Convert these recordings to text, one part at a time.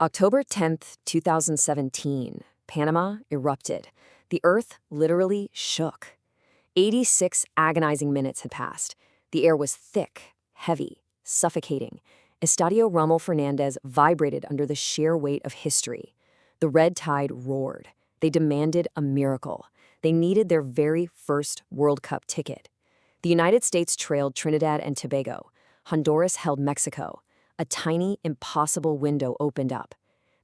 October 10th, 2017, Panama erupted. The earth literally shook. 86 agonizing minutes had passed. The air was thick, heavy, suffocating. Estadio Rommel Fernandez vibrated under the sheer weight of history. The red tide roared. They demanded a miracle. They needed their very first World Cup ticket. The United States trailed Trinidad and Tobago. Honduras held Mexico. A tiny, impossible window opened up.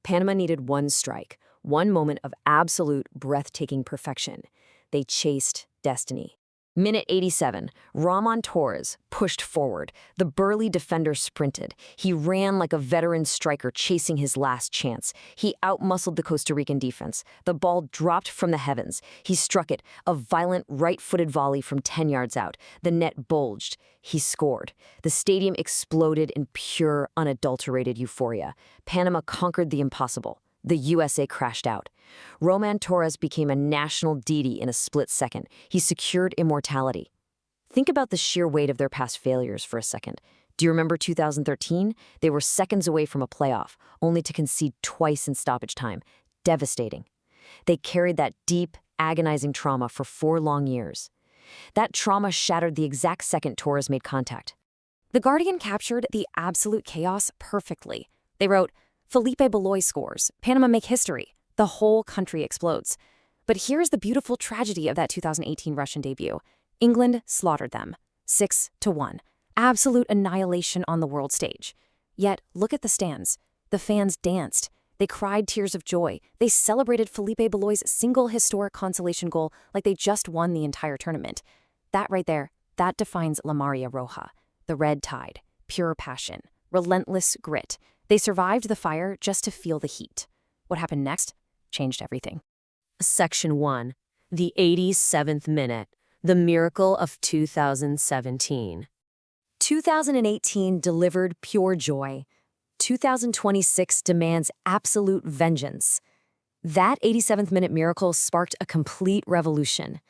Panama needed one strike, one moment of absolute, breathtaking perfection. They chased destiny. Minute 87, Ramon Torres pushed forward. The burly defender sprinted. He ran like a veteran striker chasing his last chance. He outmuscled the Costa Rican defense. The ball dropped from the heavens. He struck it, a violent right-footed volley from 10 yards out. The net bulged. He scored. The stadium exploded in pure, unadulterated euphoria. Panama conquered the impossible. The USA crashed out. Ramon Torres became a national deity in a split second. He secured immortality. Think about the sheer weight of their past failures for a second. Do you remember 2013? They were seconds away from a playoff, only to concede twice in stoppage time. Devastating. They carried that deep, agonizing trauma for 4 long years. That trauma shattered the exact second Torres made contact. The Guardian captured the absolute chaos perfectly. They wrote, Felipe Baloy scores. Panama make history. The whole country explodes. But here's the beautiful tragedy of that 2018 Russian debut. England slaughtered them. 6-1. Absolute annihilation on the world stage. Yet, look at the stands. The fans danced. They cried tears of joy. They celebrated Felipe Baloy's single historic consolation goal like they just won the entire tournament. That right there, that defines La Maria Roja. The red tide. Pure passion. Relentless grit. They survived the fire just to feel the heat. What happened next changed everything. Section 1. The 87th minute. The miracle of 2017. 2018 delivered pure joy. 2026 demands absolute vengeance. That 87th minute miracle sparked a complete revolution.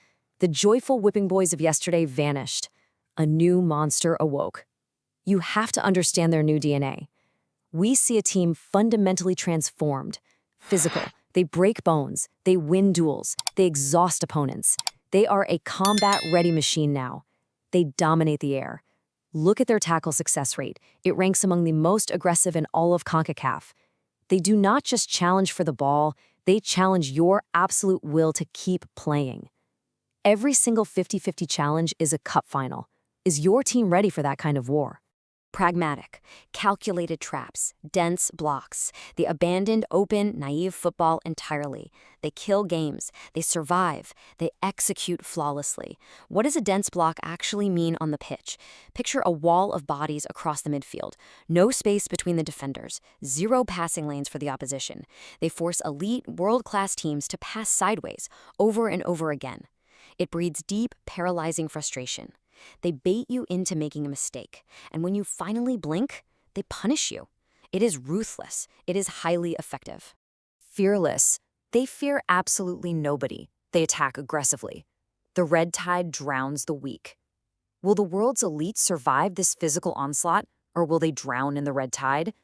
The joyful whipping boys of yesterday vanished. A new monster awoke. You have to understand their new DNA. We see a team fundamentally transformed. Physical. They break bones. They win duels. They exhaust opponents. They are a combat-ready machine now. They dominate the air. Look at their tackle success rate. It ranks among the most aggressive in all of CONCACAF. They do not just challenge for the ball, they challenge your absolute will to keep playing. Every single 50-50 challenge is a cup final. Is your team ready for that kind of war? Pragmatic, calculated traps, dense blocks. They abandoned open, naive football entirely. They kill games. They survive. They execute flawlessly. What does a dense block actually mean on the pitch? Picture a wall of bodies across the midfield. No space between the defenders. 0 passing lanes for the opposition. They force elite, world-class teams to pass sideways, over and over again. It breeds deep, paralyzing frustration. They bait you into making a mistake, and when you finally blink, they punish you. It is ruthless. It is highly effective. Fearless. They fear absolutely nobody. They attack aggressively. The red tide drowns the weak. Will the world's elite survive this physical onslaught, or will they drown in the red tide?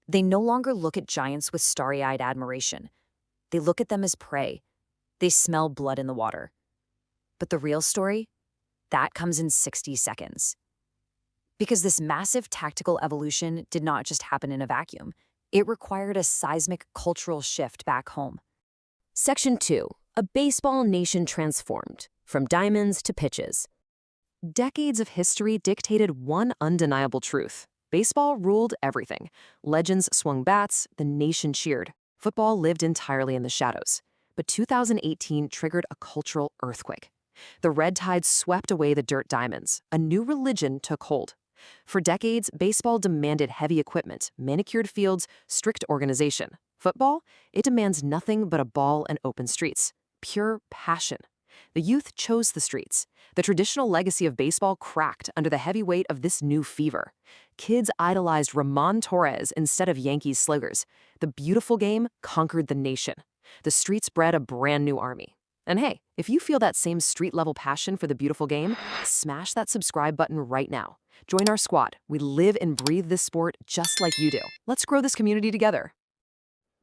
They no longer look at giants with starry-eyed admiration. They look at them as prey. They smell blood in the water. But the real story? That comes in 60 seconds. Because this massive tactical evolution did not just happen in a vacuum. It required a seismic cultural shift back home. Section 2. A baseball nation transformed, from diamonds to pitches. Decades of history dictated one undeniable truth. Baseball ruled everything. Legends swung bats, the nation cheered. Football lived entirely in the shadows. But 2018 triggered a cultural earthquake. The red tide swept away the dirt diamonds. A new religion took hold. For decades, baseball demanded heavy equipment, manicured fields, strict organization. Football? It demands nothing but a ball and open streets. Pure passion. The youth chose the streets. The traditional legacy of baseball cracked under the heavy weight of this new fever. Kids idolized Ramon Torres instead of Yankees sluggers. The beautiful game conquered the nation. The streets bred a brand new army. And hey, if you feel that same street-level passion for the beautiful game, smash that subscribe button right now. Join our squad. We live and breathe this sport just like you do. Let's grow this community together.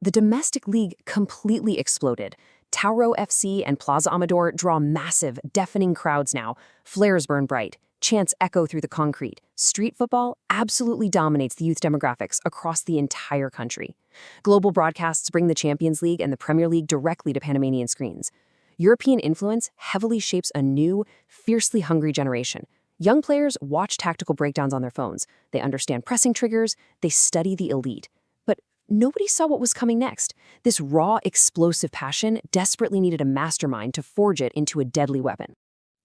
The domestic league completely exploded. Tauro FC and Plaza Amador draw massive, deafening crowds now. Flares burn bright. Chants echo through the concrete. Street football absolutely dominates the youth demographics across the entire country. Global broadcasts bring the Champions League and the Premier League directly to Panamanian screens. European influence heavily shapes a new, fiercely hungry generation. Young players watch tactical breakdowns on their phones. They understand pressing triggers. They study the elite. But nobody saw what was coming next. This raw, explosive passion desperately needed a mastermind to forge it into a deadly weapon.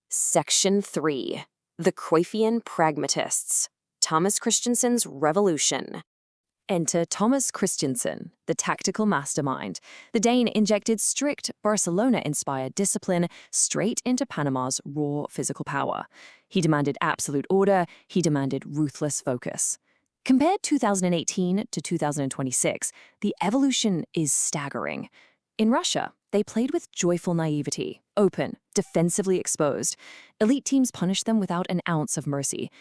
Section 3. The Cruyffian Pragmatists. Thomas Christiansen's Revolution. Enter Thomas Christiansen, the tactical mastermind. The Dane injected strict Barcelona-inspired discipline straight into Panama's raw physical power. He demanded absolute order. He demanded ruthless focus. Compared 2018 to 2026, the evolution is staggering. In Russia, they played with joyful naivety, open, defensively exposed. Elite teams punished them without an ounce of mercy.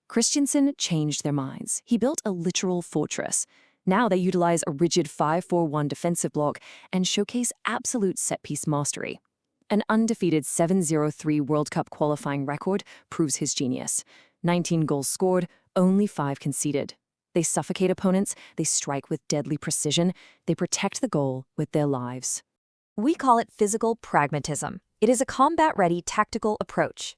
Christiansen changed their minds. He built a literal fortress. Now they utilize a rigid 5-4-1 defensive block and showcase absolute set-piece mastery. An undefeated 7-0-3 World Cup qualifying record proves his genius. 19 goals scored, only 5 conceded. They suffocate opponents, they strike with deadly precision, they protect the goal with their lives. We call it physical pragmatism. It is a combat-ready tactical approach.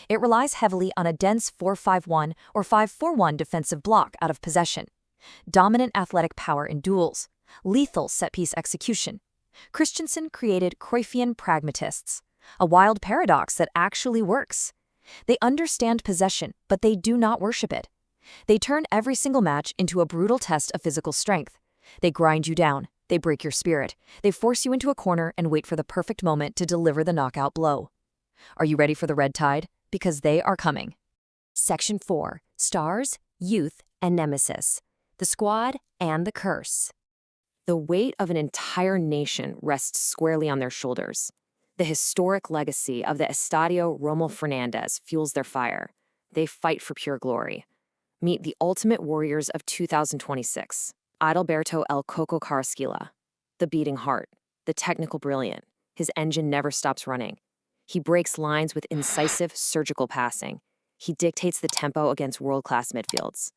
It relies heavily on a dense 4-5-1 or 5-4-1 defensive block out of possession, dominant athletic power in duels, lethal set-piece execution. Christiansen created Cruyffian pragmatists, a wild paradox that actually works. They understand possession, but they do not worship it. They turn every single match into a brutal test of physical strength. They grind you down. They break your spirit. They force you into a corner and wait for the perfect moment to deliver the knockout blow. Are you ready for the red tide? Because they are coming. Section 4. Stars, Youth, and Nemesis. The Squad and the Curse. The weight of an entire nation rests squarely on their shoulders. The historic legacy of the Estadio Rommel Fernandez fuels their fire. They fight for pure glory. Meet the ultimate warriors of 2026. Adalberto El Coco Carrasquilla. The beating heart. The technical brilliant. His engine never stops running. He breaks lines with incisive, surgical passing. He dictates the tempo against world-class midfields.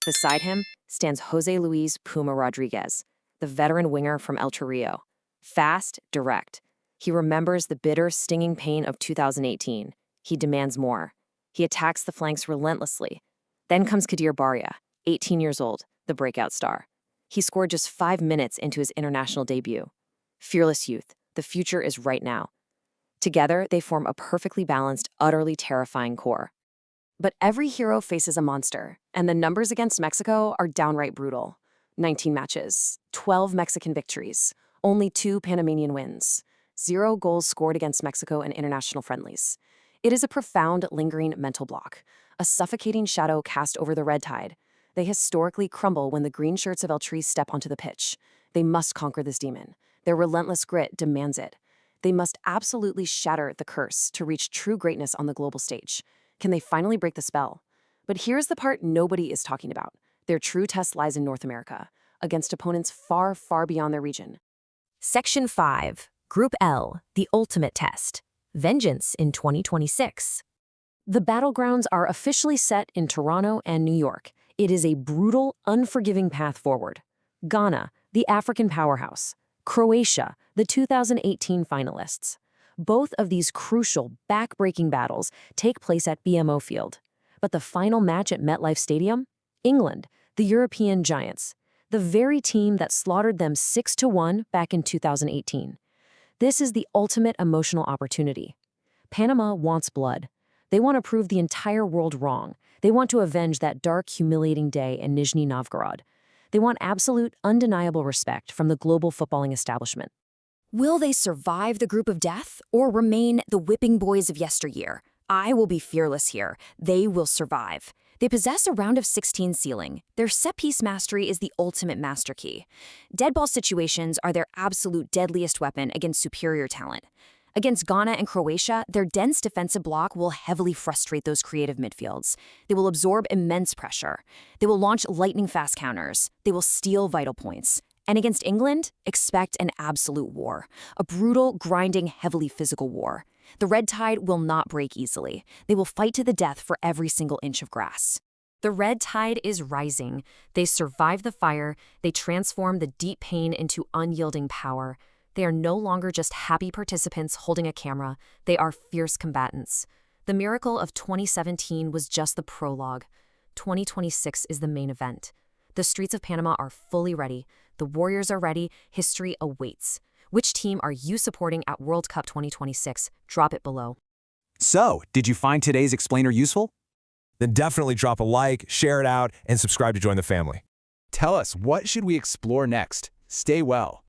Beside him stands José Luis Puma Rodríguez, the veteran winger from El Torrio. Fast, direct. He remembers the bitter, stinging pain of 2018. He demands more. He attacks the flanks relentlessly. Then comes Kadir Barria, 18 years old, the breakout star. He scored just 5 minutes into his international debut. Fearless youth. The future is right now. Together, they form a perfectly balanced, utterly terrifying core. But every hero faces a monster, and the numbers against Mexico are downright brutal. 19 matches, 12 Mexican victories, only 2 Panamanian wins, 0 goals scored against Mexico in international friendlies. It is a profound, lingering mental block, a suffocating shadow cast over the red tide. They historically crumble when the green shirts of El Tri step onto the pitch. They must conquer this demon. Their relentless grit demands it. They must absolutely shatter the curse to reach true greatness on the global stage. Can they finally break the spell? But here's the part nobody is talking about. Their true test lies in North America, against opponents far, far beyond their region. Section 5. Group L, the ultimate test. Vengeance in 2026. The battlegrounds are officially set in Toronto and New York. It is a brutal, unforgiving path forward. Ghana, the African powerhouse. Croatia, the 2018 finalists. Both of these crucial, back-breaking battles take place at BMO Field. But the final match at MetLife Stadium? England, the European giants. The very team that slaughtered them 6-1 back in 2018. This is the ultimate emotional opportunity. Panama wants blood. They want to prove the entire world wrong. They want to avenge that dark, humiliating day in Nizhny Novgorod. They want absolute, undeniable respect from the global footballing establishment. Will they survive the group of death or remain the whipping boys of yesteryear? I will be fearless here. They will survive. They possess a round of 16 ceiling. Their set-piece mastery is the ultimate master key. Dead ball situations are their absolute deadliest weapon against superior talent. Against Ghana and Croatia, their dense defensive block will heavily frustrate those creative midfields. They will absorb immense pressure. They will launch lightning-fast counters. They will steal vital points. And against England, expect an absolute war. A brutal, grinding, heavily physical war. The Red Tide will not break easily. They will fight to the death for every single inch of grass. The red tide is rising. They survive the fire. They transform the deep pain into unyielding power. They are no longer just happy participants holding a camera. They are fierce combatants. The miracle of 2017 was just the prologue. 2026 is the main event. The streets of Panama are fully ready. The Warriors are ready. History awaits. Which team are you supporting at World Cup 2026? Drop it below. So, did you find today's explainer useful? Then definitely drop a like, share it out, and subscribe to join the family. Tell us, what should we explore next? Stay well.